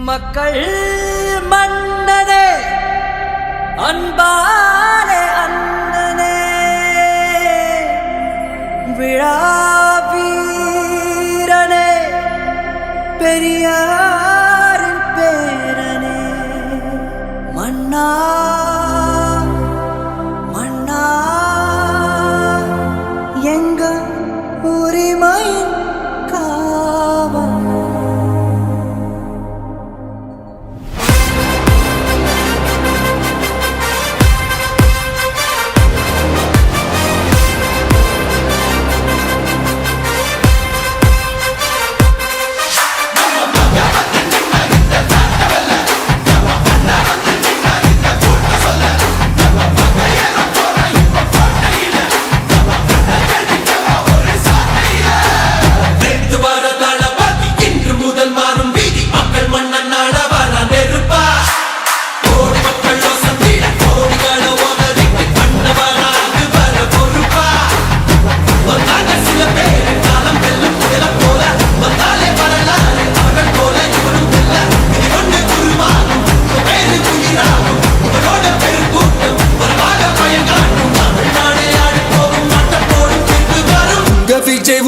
மக்கள் மன்னனே அன்பாலே அண்ணனே விழாவீரனே பெரியாரின் பேரனே மன்னா மன்னா எங்க உரிமையின் காவல்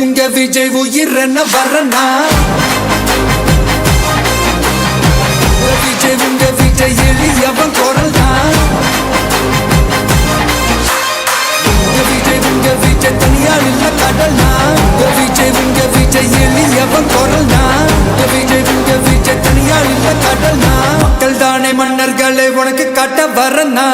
உங்க விஜய் உயிரென்ன வரனா உங்க விஜய் எளியவன் குரல் தான் உங்க விஜய் தனியார் இல்ல கடல்னா உங்க விஜய் எளியவன் குரல் தான் உங்க விஜய் தனியார் இல்ல கடல்னா மக்கள் தானே மன்னர்களை உனக்கு காட்ட வரனா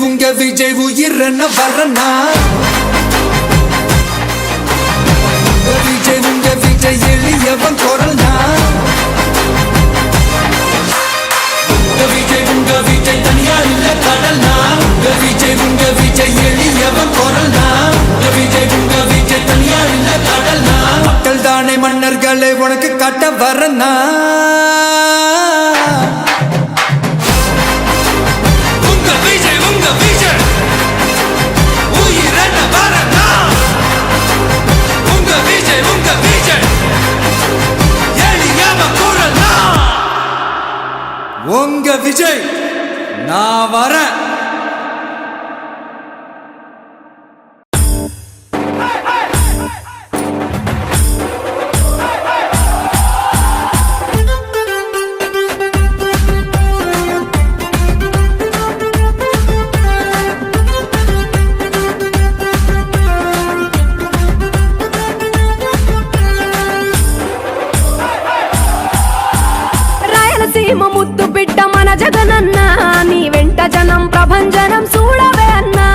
உங்க விஜய் உயிரென்ன வரனா உங்க விஜய் எளியவன் குரல் தான் உங்க விஜய் தனியார் இல்ல கடல்னா உங்க விஜய் எளியவன் குரல் தான் உங்க விஜய் தனியார் இல்ல கடல்னா மக்கள் தானே மன்னர்களை உனக்கு காட்ட வரனா உங்க விஜய் நான் வரேன் ముద్దు బిడ్డ మన జగనన్న నీ వెంట జనం ప్రభంజనం చూడవే అన్నా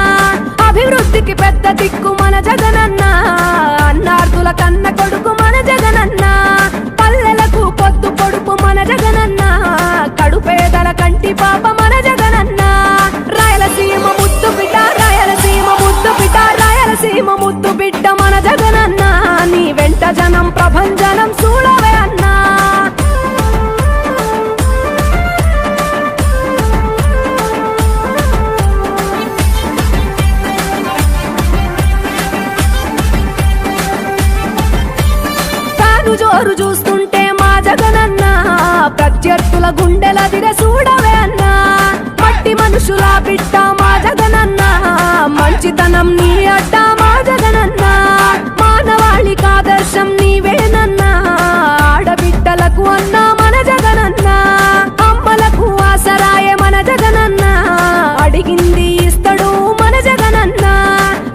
అభివృద్ధికి పెద్ద దిక్కు మన జగనన్న అన్నార్థుల కన్న కొడుకు మన జగనన్న పల్లెలకు పొద్దు పొడు ఓటు జోరు చూస్తుంటే మా జగనన్న ప్రత్యర్థుల గుండెల దిర చూడవే అన్నా మట్టి మనుషుల బిడ్డ మా జగనన్న మంచితనం నీ అడ్డ మా జగనన్న మానవాళికి ఆదర్శం నీవేనన్నా ఆడబిడ్డలకు అన్నా మన జగనన్న అమ్మలకు ఆసరాయే మన జగనన్న అడిగింది ఇస్తడు మన జగనన్న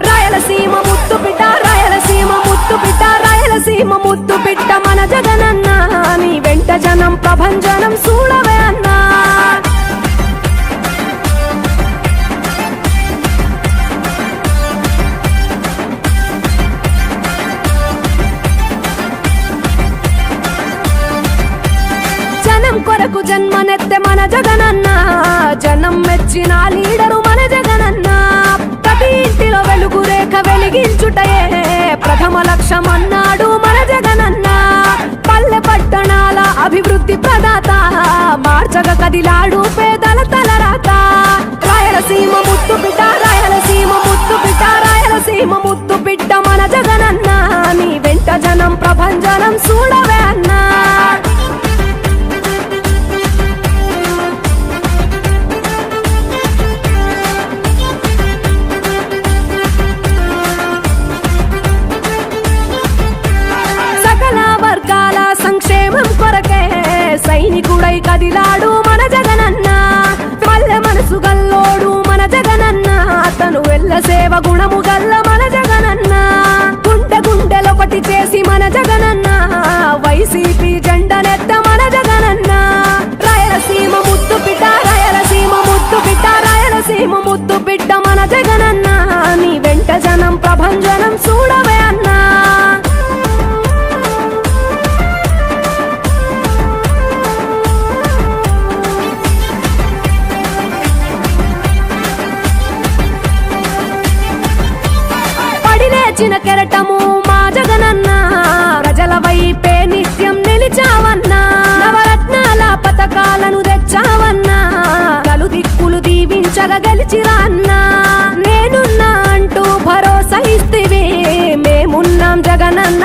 రాయలసీమ ముత్తు బిడ్డ రాయలసీమ ముత్తు బిడ్డ రాయలసీమ ముత్తు బిడ్డ మన జగనన్న నీ వెంట జనం ప్రభంజనం చూడవే అన్నా జనం కొరకు జన్మనెత్తే మన జగనన్న జనం మెచ్చిన లీడరు మన జగనన్న ప్రతి ఇంటిలో వెలుగు రేఖ వెలిగించుటయే ప్రథమ లక్ష్యం అన్నాడు మన జగనన్న పల్లె పట్టణాల అభివృద్ధి ప్రదాత మార్చగ కదిలాడు పేదల తలరాత రాయలసీమ ముత్తు బిడ్డ రాయలసీమ ముత్తు బిడ్డ రాయలసీమ ముత్తు బిడ్డ మన జగనన్న నీ వెంట జనం ప్రభంజనం చూడవే అన్నా సకల వర్గాల సంక్షేమం కొరకే సైనికుడై కదిలాడు మన జగనన్న పల్లె మనసు గల్లోడు మన జగనన్న అతను వెళ్ళ సేవ గుణము గల్ల మన జగనన్న గుండె గుండెలొకటి చేసి మన జగనన్న వైసీపీ జెండనెత్త మన జగనన్న రాయలసీమ ముత్తు బిడ్డ రాయలసీమ ముత్తు బిడ్డ రాయలసీమ ముత్తు బిడ్డ మన జగనన్న నీ వెంట జనం ప్రభంజనం చూడవే అన్నా లేచిన కెరటము మా జగనన్న ప్రజల వైపే నిత్యం నిలిచావన్నా నవరత్నాల పథకాలను తెచ్చావన్నా నలు దిక్కులు దీవించగా గెలిచిరా అన్నా నేనున్నా అంటూ భరోసా ఇస్తివి మేమున్నాం జగనన్న